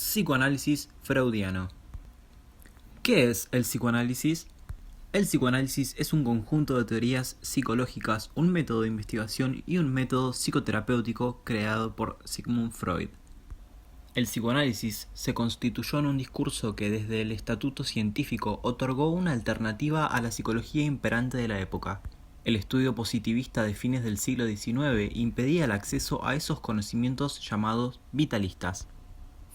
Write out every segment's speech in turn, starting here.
Psicoanálisis freudiano. ¿Qué es el psicoanálisis? El psicoanálisis es un conjunto de teorías psicológicas, un método de investigación y un método psicoterapéutico creado por Sigmund Freud. El psicoanálisis se constituyó en un discurso que desde el estatuto científico otorgó una alternativa a la psicología imperante de la época. El estudio positivista de fines del siglo XIX impedía el acceso a esos conocimientos llamados vitalistas.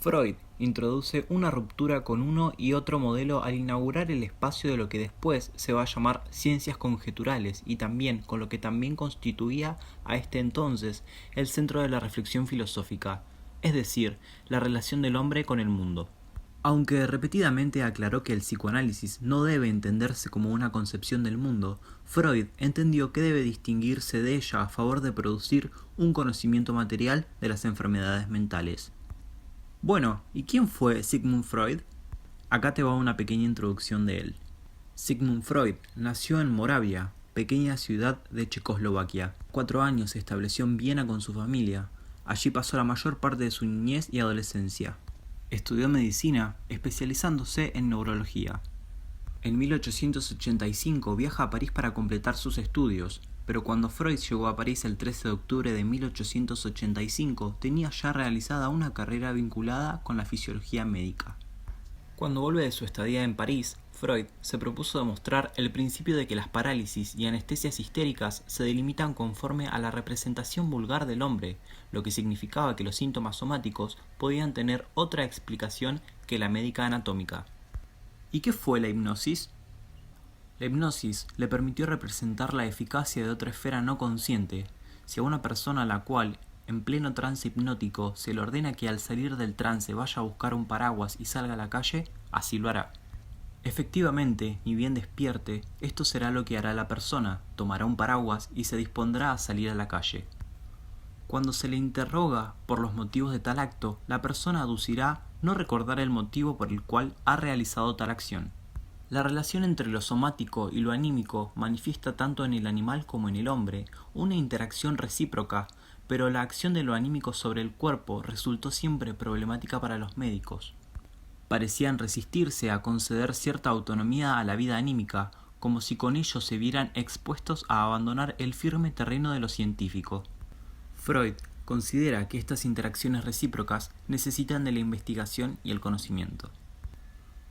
Freud introduce una ruptura con uno y otro modelo al inaugurar el espacio de lo que después se va a llamar ciencias conjeturales y también con lo que también constituía a este entonces el centro de la reflexión filosófica, es decir, la relación del hombre con el mundo. Aunque repetidamente aclaró que el psicoanálisis no debe entenderse como una concepción del mundo, Freud entendió que debe distinguirse de ella a favor de producir un conocimiento material de las enfermedades mentales. Bueno, ¿y quién fue Sigmund Freud? Acá te va una pequeña introducción de él. Sigmund Freud nació en Moravia, pequeña ciudad de Checoslovaquia. 4 años se estableció en Viena con su familia. Allí pasó la mayor parte de su niñez y adolescencia. Estudió medicina, especializándose en neurología. En 1885 viaja a París para completar sus estudios, pero cuando Freud llegó a París el 13 de octubre de 1885 tenía ya realizada una carrera vinculada con la fisiología médica. Cuando vuelve de su estadía en París, Freud se propuso demostrar el principio de que las parálisis y anestesias histéricas se delimitan conforme a la representación vulgar del hombre, lo que significaba que los síntomas somáticos podían tener otra explicación que la médica anatómica. ¿Y qué fue la hipnosis? La hipnosis le permitió representar la eficacia de otra esfera no consciente. Si a una persona a la cual, en pleno trance hipnótico, se le ordena que al salir del trance vaya a buscar un paraguas y salga a la calle, así lo hará. Efectivamente, ni bien despierte, esto será lo que hará la persona, tomará un paraguas y se dispondrá a salir a la calle. Cuando se le interroga por los motivos de tal acto, la persona aducirá no recordar el motivo por el cual ha realizado tal acción. La relación entre lo somático y lo anímico manifiesta tanto en el animal como en el hombre una interacción recíproca, pero la acción de lo anímico sobre el cuerpo resultó siempre problemática para los médicos. Parecían resistirse a conceder cierta autonomía a la vida anímica, como si con ello se vieran expuestos a abandonar el firme terreno de lo científico. Freud considera que estas interacciones recíprocas necesitan de la investigación y el conocimiento.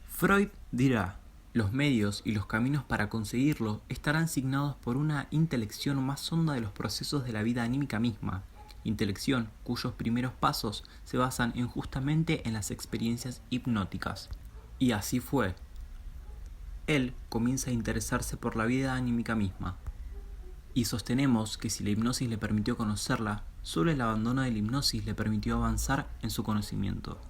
Freud dirá: los medios y los caminos para conseguirlo estarán signados por una intelección más honda de los procesos de la vida anímica misma, intelección cuyos primeros pasos se basan justamente en las experiencias hipnóticas. Y así fue. Él comienza a interesarse por la vida anímica misma. Y sostenemos que si la hipnosis le permitió conocerla, solo el abandono de la hipnosis le permitió avanzar en su conocimiento.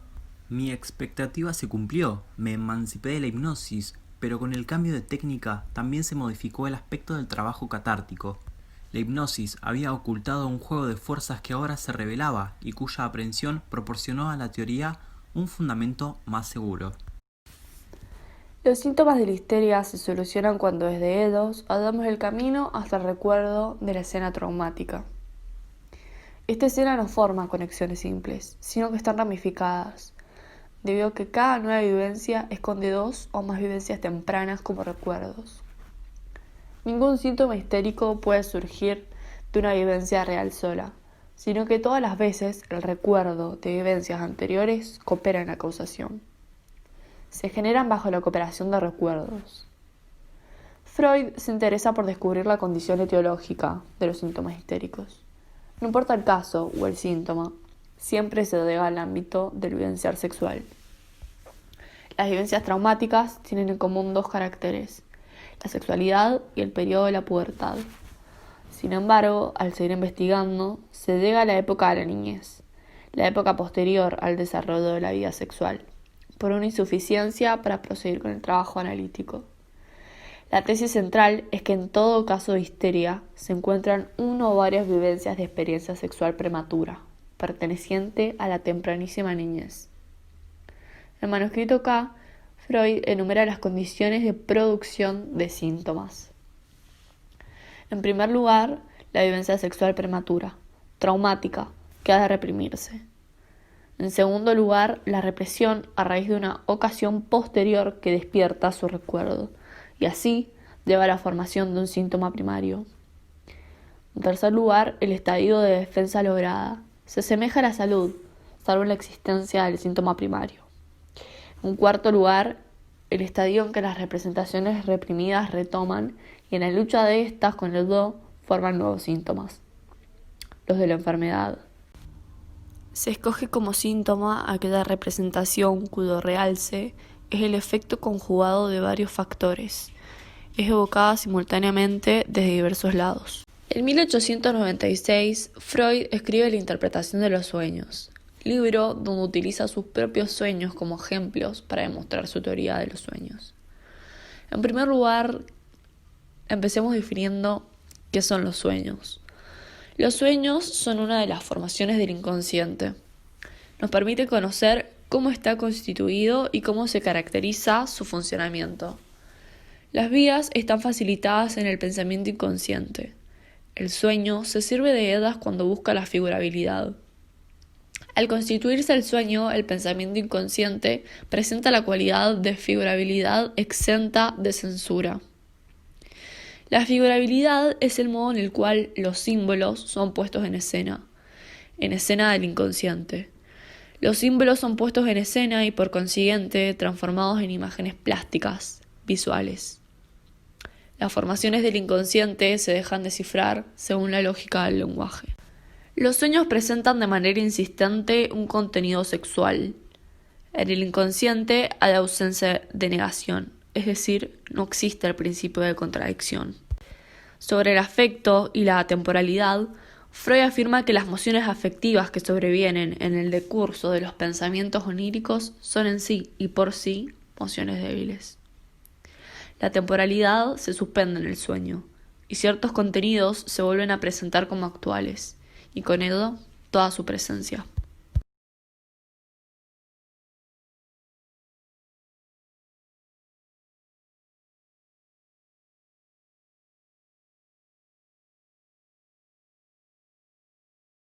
Mi expectativa se cumplió, me emancipé de la hipnosis, pero con el cambio de técnica también se modificó el aspecto del trabajo catártico. La hipnosis había ocultado un juego de fuerzas que ahora se revelaba y cuya aprehensión proporcionó a la teoría un fundamento más seguro. Los síntomas de la histeria se solucionan cuando desde Edos damos el camino hasta el recuerdo de la escena traumática. Esta escena no forma conexiones simples, sino que están ramificadas, debido a que cada nueva vivencia esconde 2 o más vivencias tempranas como recuerdos. Ningún síntoma histérico puede surgir de una vivencia real sola, sino que todas las veces el recuerdo de vivencias anteriores coopera en la causación. Se generan bajo la cooperación de recuerdos. Freud se interesa por descubrir la condición etiológica de los síntomas histéricos. No importa el caso o el síntoma, siempre se llega al ámbito del vivenciar sexual. Las vivencias traumáticas tienen en común 2 caracteres: la sexualidad y el periodo de la pubertad. Sin embargo, al seguir investigando, se llega a la época de la niñez, la época posterior al desarrollo de la vida sexual, por una insuficiencia para proseguir con el trabajo analítico. La tesis central es que en todo caso de histeria se encuentran 1 o varias vivencias de experiencia sexual prematura, perteneciente a la tempranísima niñez. En el manuscrito K, Freud enumera las condiciones de producción de síntomas. En primer lugar, la vivencia sexual prematura, traumática, que ha de reprimirse. En segundo lugar, la represión a raíz de una ocasión posterior que despierta su recuerdo y así lleva a la formación de un síntoma primario. En tercer lugar, el estadio de defensa lograda. Se asemeja a la salud, salvo en la existencia del síntoma primario. En cuarto lugar, el estadio en que las representaciones reprimidas retoman y en la lucha de estas con el do forman nuevos síntomas, los de la enfermedad. Se escoge como síntoma aquella representación cuyo realce es el efecto conjugado de varios factores. Es evocada simultáneamente desde diversos lados. En 1896, Freud escribe La interpretación de los sueños, libro donde utiliza sus propios sueños como ejemplos para demostrar su teoría de los sueños. En primer lugar, empecemos definiendo qué son los sueños. Los sueños son una de las formaciones del inconsciente. Nos permite conocer cómo está constituido y cómo se caracteriza su funcionamiento. Las vías están facilitadas en el pensamiento inconsciente. El sueño se sirve de ellas cuando busca la figurabilidad. Al constituirse el sueño, el pensamiento inconsciente presenta la cualidad de figurabilidad exenta de censura. La figurabilidad es el modo en el cual los símbolos son puestos en escena del inconsciente. Los símbolos son puestos en escena y por consiguiente transformados en imágenes plásticas, visuales. Las formaciones del inconsciente se dejan descifrar según la lógica del lenguaje. Los sueños presentan de manera insistente un contenido sexual. En el inconsciente hay ausencia de negación, es decir, no existe el principio de contradicción. Sobre el afecto y la temporalidad, Freud afirma que las mociones afectivas que sobrevienen en el decurso de los pensamientos oníricos son en sí y por sí mociones débiles. La temporalidad se suspende en el sueño y ciertos contenidos se vuelven a presentar como actuales y con ello toda su presencia.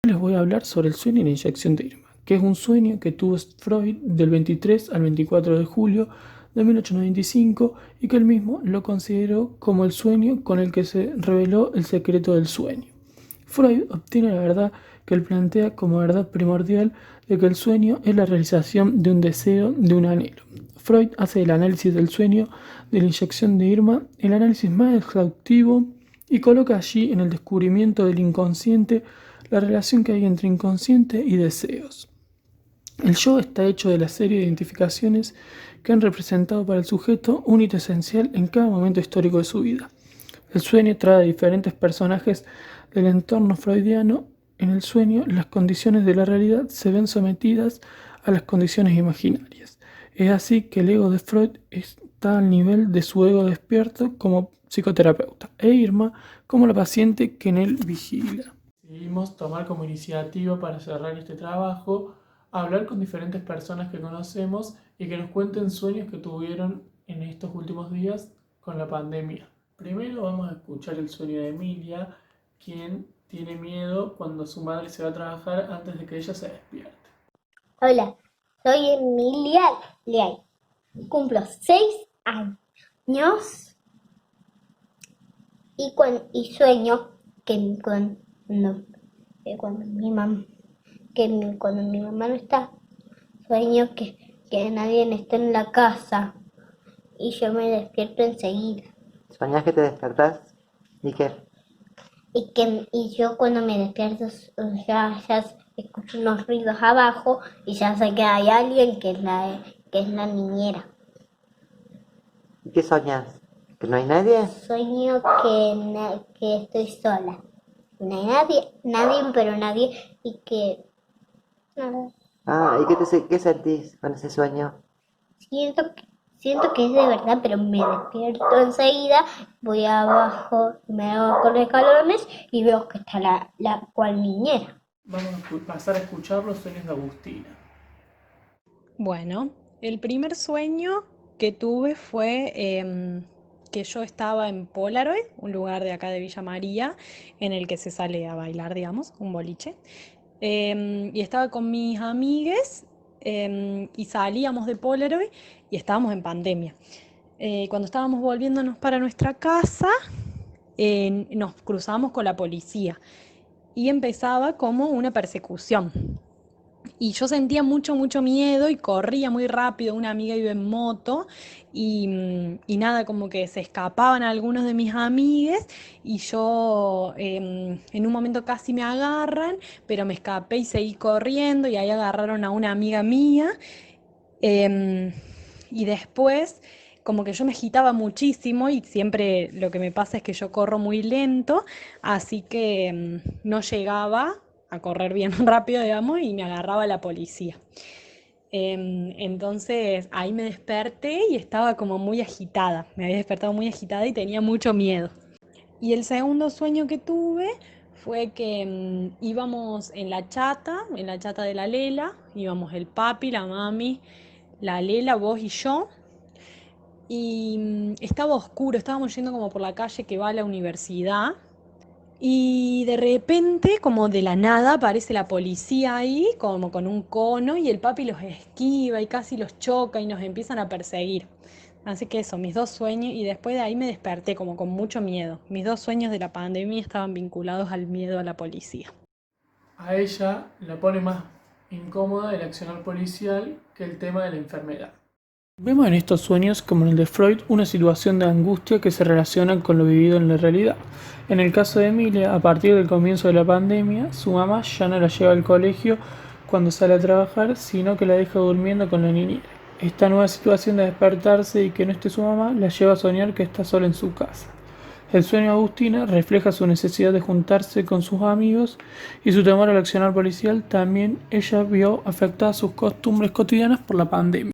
Les voy a hablar sobre el sueño y la inyección de Irma, que es un sueño que tuvo Freud del 23 al 24 de julio de 1895 y que él mismo lo consideró como el sueño con el que se reveló el secreto del sueño. Freud obtiene la verdad que él plantea como verdad primordial de que el sueño es la realización de un deseo, de un anhelo. Freud hace el análisis del sueño de la inyección de Irma el análisis más exhaustivo y coloca allí en el descubrimiento del inconsciente la relación que hay entre inconsciente y deseos. El yo está hecho de la serie de identificaciones que han representado para el sujeto un hito esencial en cada momento histórico de su vida. El sueño trae a diferentes personajes del entorno freudiano. En el sueño, las condiciones de la realidad se ven sometidas a las condiciones imaginarias. Es así que el ego de Freud está al nivel de su ego despierto como psicoterapeuta e Irma como la paciente que en él vigila. Decidimos tomar como iniciativa para cerrar este trabajo, hablar con diferentes personas que conocemos y que nos cuenten sueños que tuvieron en estos últimos días con la pandemia. Primero vamos a escuchar el sueño de Emilia, quien tiene miedo cuando su madre se va a trabajar antes de que ella se despierte. Hola, soy Emilia Leay. Cumplo 6 años y sueño que cuando mi mamá no está, sueño que nadie está en la casa y yo me despierto enseguida. ¿Soñás que te despertás? ¿Y qué? Y yo cuando me despierto ya escucho unos ruidos abajo y ya sé que hay alguien que es la niñera. ¿Y qué soñás? ¿Que no hay nadie? Sueño que estoy sola. No hay nadie, y que nada. ¿Y qué sentís con ese sueño? Siento que es de verdad, pero me despierto enseguida, voy abajo, me hago con escalones y veo que está la cual niñera. Vamos a pasar a escuchar los sueños de Agustina. Bueno, el primer sueño que tuve fue que yo estaba en Polaroid, un lugar de acá de Villa María, en el que se sale a bailar, digamos, un boliche. y estaba con mis amigues y salíamos de Polaroid y estábamos en pandemia. Cuando estábamos volviéndonos para nuestra casa, nos cruzamos con la policía y empezaba como una persecución. Y yo sentía mucho miedo y corría muy rápido. Una amiga iba en moto y nada, como que se escapaban algunos de mis amigues y yo en un momento casi me agarran, pero me escapé y seguí corriendo y ahí agarraron a una amiga mía. Em, y después, como que yo me agitaba muchísimo y siempre lo que me pasa es que yo corro muy lento, así que no llegaba a correr bien rápido, digamos, y me agarraba la policía. Entonces ahí me desperté y estaba como muy agitada, me había despertado muy agitada y tenía mucho miedo. Y el segundo sueño que tuve fue que íbamos en la chata de la Lela, íbamos el papi, la mami, la Lela, vos y yo, y estaba oscuro, estábamos yendo como por la calle que va a la universidad, y de repente, como de la nada, aparece la policía ahí, como con un cono, y el papi los esquiva y casi los choca y nos empiezan a perseguir. Así que eso, mis dos sueños, y después de ahí me desperté como con mucho miedo. Mis dos sueños de la pandemia estaban vinculados al miedo a la policía. A ella la pone más incómoda el accionar policial que el tema de la enfermedad. Vemos en estos sueños, como en el de Freud, una situación de angustia que se relaciona con lo vivido en la realidad. En el caso de Emilia, a partir del comienzo de la pandemia, su mamá ya no la lleva al colegio cuando sale a trabajar, sino que la deja durmiendo con la niñera. Esta nueva situación de despertarse y que no esté su mamá la lleva a soñar que está sola en su casa. El sueño de Agustina refleja su necesidad de juntarse con sus amigos y su temor al accionar policial. También ella vio afectadas sus costumbres cotidianas por la pandemia.